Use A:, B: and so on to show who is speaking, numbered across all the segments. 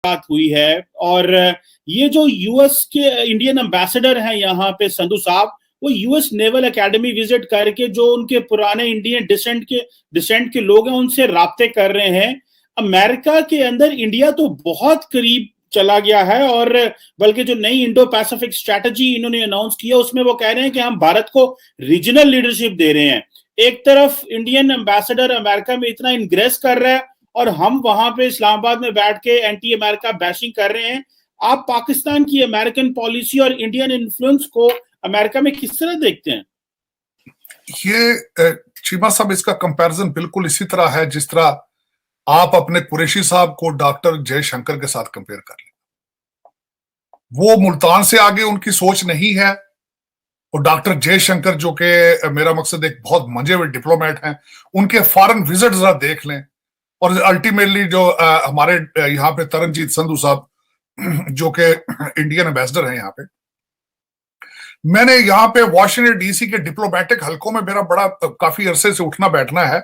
A: बात हुई है। और ये जो यूएस के इंडियन एम्बेसडर हैं यहाँ पे संधू साहब, वो यूएस नेवल एकेडमी विजिट करके जो उनके पुराने इंडियन डिसेंट के लोग हैं उनसे राब्ते कर रहे हैं। अमेरिका के अंदर इंडिया तो बहुत करीब चला गया है, और बल्कि जो नई इंडो पैसिफिक स्ट्रेटजी इन्होंने अनाउंस किया उसमें वो कह रहे हैं कि हम भारत को रीजनल लीडरशिप दे रहे हैं। एक तरफ इंडियन एम्बेसडर अमेरिका में इतना इंग्रेस कर रहा है और हम वहां पे इस्लामाबाद में बैठ के एंटी अमेरिका बैशिंग कर रहे हैं। आप पाकिस्तान की अमेरिकन पॉलिसी और इंडियन इन्फ्लुएंस को अमेरिका में किस तरह देखते हैं?
B: ये चीमा साहब, इसका कंपैरिजन बिल्कुल इसी तरह है जिस तरह आप अपने कुरैशी साहब को डॉक्टर जयशंकर के साथ कंपेयर कर लें। वो मुल्तान से आगे उनकी सोच नहीं है, और डॉक्टर जयशंकर जो कि मेरा मकसद एक बहुत मंजे हुए डिप्लोमेट हैं, उनके फॉरेन विजिट जरा देख लें। और अल्टीमेटली जो हमारे यहाँ पे तरनजीत संधू साहब जो कि इंडियन एम्बेसडर हैं यहाँ पे, मैंने यहाँ पे वाशिंगटन डीसी के डिप्लोमेटिक हलकों में मेरा बड़ा काफी अरसे से उठना बैठना है,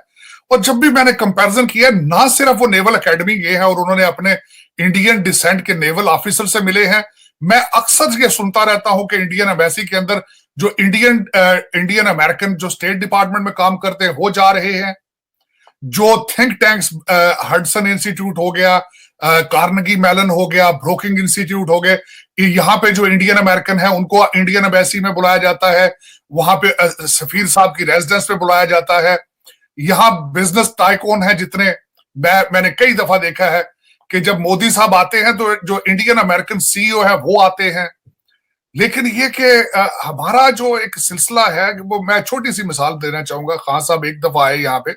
B: और जब भी मैंने कंपैरिजन किया, ना सिर्फ वो नेवल एकेडमी गए हैं और उन्होंने अपने इंडियन डिसेंट के नेवल ऑफिसर से मिले हैं, मैं अक्सर ये सुनता रहता हूं कि इंडियन एम्बेसी के अंदर जो इंडियन अमेरिकन जो स्टेट डिपार्टमेंट में काम करते हैं वो जा रहे हैं, जो थिंक टैंक्स हडसन इंस्टीट्यूट हो गया, कार्नेगी मेलन हो गया, ब्रोकिंग इंस्टीट्यूट हो गए, यहाँ पे जो इंडियन अमेरिकन है उनको इंडियन एम्बेसी में बुलाया जाता है, वहां पे सफीर साहब की रेजिडेंस पे बुलाया जाता है। यहाँ बिजनेस टाइकून है जितने, मैंने कई दफा देखा है कि जब मोदी साहब आते हैं तो जो इंडियन अमेरिकन सीईओ है वो आते हैं। लेकिन ये कि हमारा जो एक सिलसिला है, वो मैं छोटी सी मिसाल देना चाहूंगा। खान साहब एक दफा आए यहाँ पे,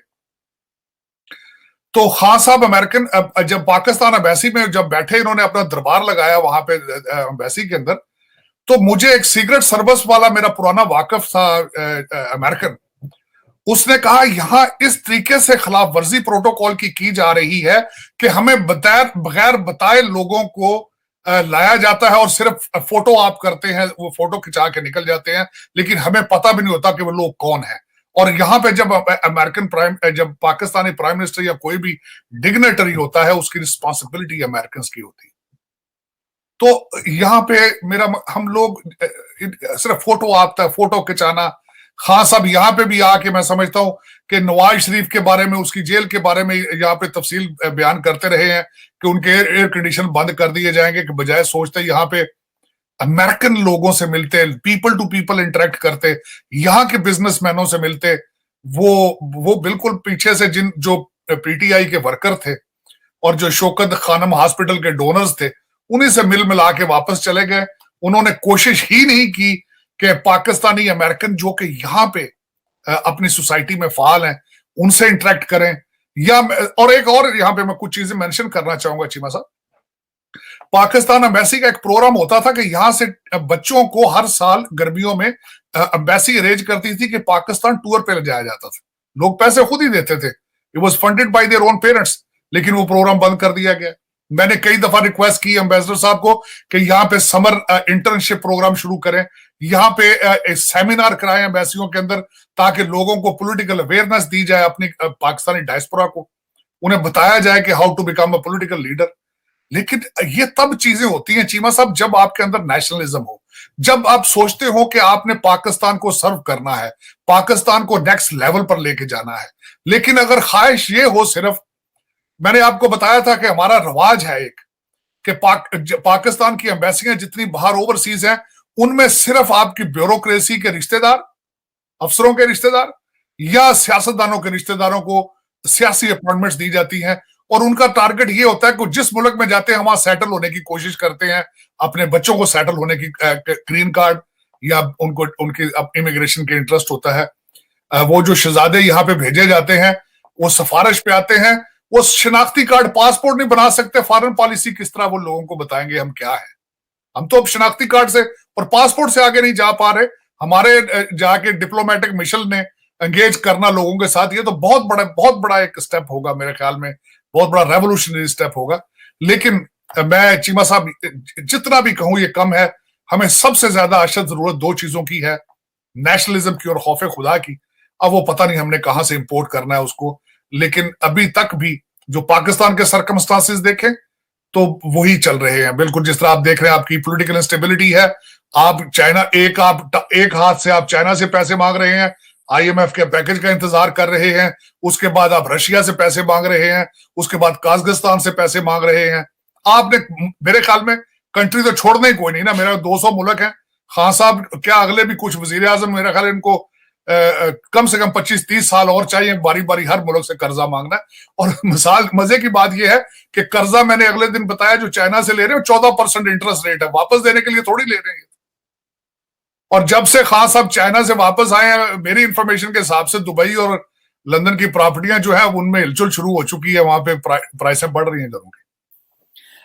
B: तो खान साहब अमेरिकन जब पाकिस्तान एम्बेसी में जब बैठे, इन्होंने अपना दरबार लगाया वहां पे एम्बेसी के अंदर, तो मुझे एक सिगरेट सर्विस वाला मेरा पुराना वाकिफ था अमेरिकन, उसने कहा यहाँ इस तरीके से खिलाफ वर्जी प्रोटोकॉल की जा रही है कि हमें बगैर बताए लोगों को लाया जाता है और सिर्फ फोटो आप करते हैं, वो फोटो खिंचा के निकल जाते हैं, लेकिन हमें पता भी नहीं होता कि वो लोग कौन है। और यहाँ पे जब पाकिस्तानी प्राइम मिनिस्टर या कोई भी डिग्नेटरी होता है, उसकी रिस्पॉन्सिबिलिटी अमेरिकन की होती है। तो यहाँ पे हम लोग सिर्फ फोटो आता है, फोटो खिंचाना। खान साहब यहाँ पे भी आके मैं समझता हूं कि नवाज शरीफ के बारे में, उसकी जेल के बारे में यहाँ पे तफसील बयान करते रहे हैं कि उनके एयर कंडीशन बंद कर दिए जाएंगे, कि बजाय सोचते यहाँ पे अमेरिकन लोगों से मिलते, पीपल टू पीपल इंटरेक्ट करते, यहाँ के बिजनेसमैनों से मिलते। वो बिल्कुल पीछे से जो पीटीआई के वर्कर थे और जो शौकत खानम हॉस्पिटल के डोनर्स थे, उन्हीं से मिल मिला के वापस चले गए। उन्होंने कोशिश ही नहीं की कि पाकिस्तानी अमेरिकन जो कि यहाँ पे अपनी सोसाइटी में फाल हैं उनसे इंटरेक्ट करें। और एक और यहाँ पे मैं कुछ चीजें मेंशन करना चाहूंगा चीमा साहब। पाकिस्तान एम्बेसी का एक प्रोग्राम होता था कि यहाँ से बच्चों को हर साल गर्मियों में एम्बेसी अरेंज करती थी कि पाकिस्तान टूर पे ले जाया जाता था, लोग पैसे खुद ही देते थे, it was funded by their own parents, लेकिन वो प्रोग्राम बंद कर दिया गया। मैंने कई दफा रिक्वेस्ट की एम्बेसडर साहब को कि यहाँ पे समर इंटर्नशिप प्रोग्राम शुरू करें, यहाँ पे सेमिनार कराएं एम्बेसियों के अंदर, ताकि लोगों को पॉलिटिकल अवेयरनेस दी जाए, अपनी पाकिस्तानी डायस्पोरा को उन्हें बताया जाए कि how to become a political leader. लेकिन ये तब चीजें होती हैं चीमा साहब जब आपके अंदर नेशनलिज्म हो, जब आप सोचते हो कि आपने पाकिस्तान को सर्व करना है, पाकिस्तान को नेक्स्ट लेवल पर लेके जाना है। लेकिन अगर ख्वाहिश ये हो, सिर्फ मैंने आपको बताया था कि हमारा रवाज है एक कि पाकिस्तान की एम्बेसियां जितनी बाहर ओवरसीज हैं, उनमें सिर्फ आपकी ब्यूरोक्रेसी के रिश्तेदार, अफसरों के रिश्तेदार या सियासतदानों के रिश्तेदारों को सियासी अपॉइंटमेंट्स दी जाती हैं, और उनका टारगेट ये होता है कि जिस मुल्क में जाते हैं वहां सेटल होने की कोशिश करते हैं, अपने बच्चों को सेटल होने की ग्रीन कार्ड या उनको उनकी इमिग्रेशन के इंटरेस्ट होता है। वो जो शहजादे यहाँ पे भेजे जाते हैं वो सिफारिश पे आते हैं, वो शनाख्ती कार्ड पासपोर्ट नहीं बना सकते। फॉरेन पॉलिसी किस तरह वो लोगों को बताएंगे हम क्या है? हम तो अब शनाख्ती कार्ड से और पासपोर्ट से आगे नहीं जा पा रहे। हमारे जाके डिप्लोमेटिक मिशन ने एंगेज करना लोगों के साथ, ये तो बहुत बड़ा एक स्टेप होगा मेरे ख्याल में, बहुत बड़ा रेवोल्यूशनरी स्टेप होगा। लेकिन मैं चीमा साहब जितना भी कहूं ये कम है। हमें सबसे ज्यादा अशद जरूरत दो चीजों की है, नेशनलिज्म की और खौफ खुदा की। अब वो पता नहीं हमने कहां से इंपोर्ट करना है उसको, लेकिन अभी तक भी जो पाकिस्तान के सरकमस्टांसेस देखें तो वही चल रहे हैं। बिल्कुल जिस तरह आप देख रहे हैं, आपकी पॉलिटिकल इंस्टेबिलिटी है, आप चाइना एक हाथ से आप चाइना से पैसे मांग रहे हैं, आईएमएफ के पैकेज का इंतजार कर रहे हैं, उसके बाद आप रशिया से पैसे मांग रहे हैं, उसके बाद काजाकिस्तान से पैसे मांग रहे हैं। आपने मेरे ख्याल में कंट्री तो छोड़ना ही कोई नहीं ना, मेरा 200 मुल्क है। खान साहब क्या अगले भी कुछ वजीर आजम, मेरा ख्याल इनको कम से कम 25-30 साल और चाहिए बारी बारी हर मुल्क से कर्जा मांगना। और मिसाल मजे की बात यह है कि कर्जा मैंने अगले दिन बताया जो चाइना से ले रहे हो 14% इंटरेस्ट रेट है, वापस देने के लिए थोड़ी ले रहे हैं। और जब से खान साहब चाइना से वापस आए हैं, मेरी इंफॉर्मेशन के हिसाब से दुबई और लंदन की प्रॉपर्टियां जो है उनमें हिलचुल शुरू हो चुकी है, वहां पे प्राइसें बढ़ रही हैं घरों की।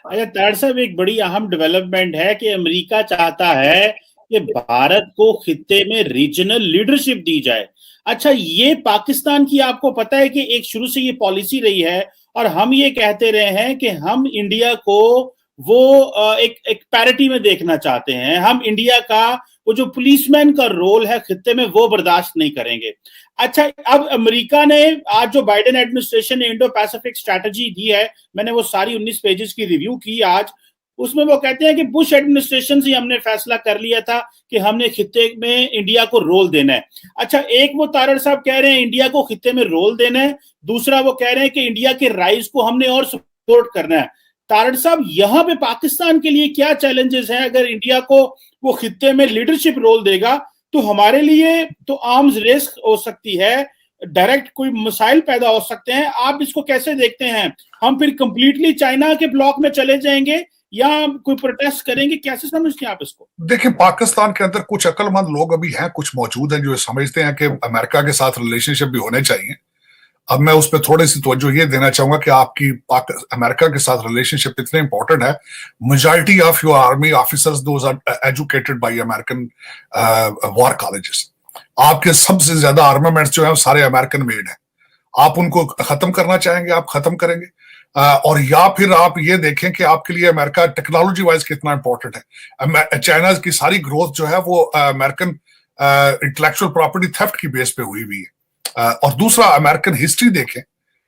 A: अच्छा तार साहब, एक बड़ी अहम डेवलपमेंट है कि अमेरिका चाहता है कि भारत को खित्ते में रीजनल लीडरशिप दी जाए। अच्छा, ये पाकिस्तान की आपको पता है कि एक शुरू से ये पॉलिसी रही है और हम ये कहते रहे हैं कि हम इंडिया को वो एक पैरिटी में देखना चाहते हैं। हम इंडिया का वो जो पुलिसमैन का रोल है खित्ते में वो बर्दाश्त नहीं करेंगे। अच्छा, अब अमेरिका ने आज जो बाइडेन एडमिनिस्ट्रेशन ने इंडो पैसिफिक स्ट्रैटेजी दी है, मैंने वो सारी 19 पेजेस की रिव्यू की आज, उसमें वो कहते हैं कि बुश एडमिनिस्ट्रेशन से हमने फैसला कर लिया था कि हमने खित्ते में इंडिया को रोल देना है। अच्छा, एक वो तारड़ साहब कह रहे हैं इंडिया को खित्ते में रोल देना है, दूसरा वो कह रहे हैं कि इंडिया के राइज को हमने और सपोर्ट करना है। तारड़ साहब, यहाँ पे पाकिस्तान के लिए क्या चैलेंजेस हैं? अगर इंडिया को वो खित्ते में लीडरशिप रोल देगा तो हमारे लिए तो आर्म्स रेस हो सकती है, डायरेक्ट कोई मसाइल पैदा हो सकते हैं। आप इसको कैसे देखते हैं? हम फिर कंप्लीटली चाइना के ब्लॉक में चले जाएंगे या कोई प्रोटेस्ट करेंगे? कैसे समझते हैं आप इसको?
B: देखिए, पाकिस्तान के अंदर कुछ अक्लमंद लोग अभी हैं, कुछ मौजूद हैं जो समझते हैं कि अमेरिका के साथ रिलेशनशिप भी होने चाहिए। अब मैं उस पर थोड़ी सी तवज्जो ये देना चाहूंगा कि आपकी अमेरिका के साथ रिलेशनशिप इतने इंपॉर्टेंट है। Majority of your army officers those are educated by American war colleges. आपके सबसे ज्यादा आर्मामेंट्स जो है सारे अमेरिकन मेड हैं। आप उनको खत्म करना चाहेंगे, आप खत्म करेंगे। और या फिर आप ये देखें कि आपके लिए अमेरिका टेक्नोलॉजी वाइज कितना इंपॉर्टेंट है। चाइना की सारी ग्रोथ जो है वो अमेरिकन इंटेलेक्चुअल प्रॉपर्टी थेफ्ट की बेस पे हुई हुई है। और दूसरा, अमेरिकन हिस्ट्री देखें,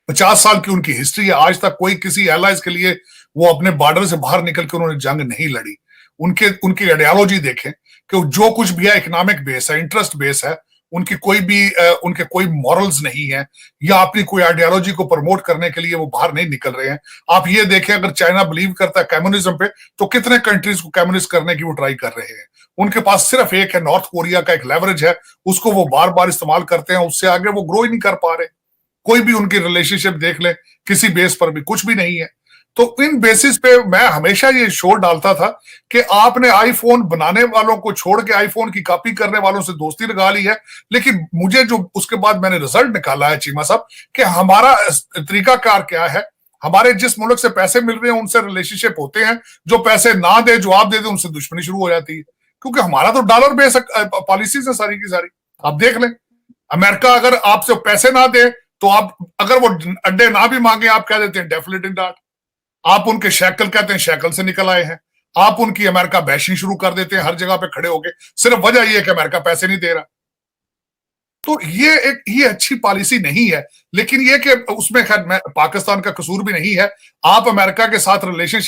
B: 50 साल की उनकी हिस्ट्री है। आज तक कोई किसी एलाइज के लिए वो अपने बॉर्डर से बाहर निकल के उन्होंने जंग नहीं लड़ी। उनकी आइडियोलॉजी देखें कि जो कुछ भी है इकोनॉमिक बेस है, इंटरेस्ट बेस है, उनके कोई मॉरल्स नहीं है या अपनी कोई आइडियोलॉजी को प्रमोट करने के लिए वो बाहर नहीं निकल रहे हैं। आप ये देखें, अगर चाइना बिलीव करता है कम्युनिज्म पे तो कितने कंट्रीज को कम्युनिस्ट करने की वो ट्राई कर रहे हैं। उनके पास सिर्फ एक है, नॉर्थ कोरिया का एक लेवरेज है, उसको वो बार बार इस्तेमाल करते हैं। उससे आगे वो ग्रो ही नहीं कर पा रहे। कोई भी उनकी रिलेशनशिप देख ले, किसी बेस पर भी कुछ भी नहीं है। तो इन बेसिस पे मैं हमेशा ये शोर डालता था कि आपने आईफोन बनाने वालों को छोड़ के आईफोन की कॉपी करने वालों से दोस्ती लगा ली है। लेकिन मुझे जो उसके बाद मैंने रिजल्ट निकाला है चीमा साहब, कि हमारा तरीकाकार क्या है। हमारे जिस मुल्क से पैसे मिल रहे हैं उनसे रिलेशनशिप होते हैं, जो पैसे ना दे, जवाब दे दे, उनसे दुश्मनी शुरू हो जाती है। क्योंकि हमारा तो डॉलर बेस पॉलिसीज है सारी की सारी। आप देख लें, अमेरिका अगर आपसे पैसे ना दे तो आप, अगर वो अंडे ना भी मांगे, आप कह देते हैं डेफिनेटिव डाट। आप उनके शैकल कहते हैं, शैकल से निकल आए हैं। आप उनकी अमेरिका बैशिंग शुरू कर देते हैं हर जगह पे खड़े होके, सिर्फ वजह यह है कि अमेरिका पैसे नहीं दे रहा। तो ये अच्छी पॉलिसी नहीं है। लेकिन ये कि उसमें खैर पाकिस्तान का कसूर भी नहीं है। आप अमेरिका के साथ रिलेशनशिप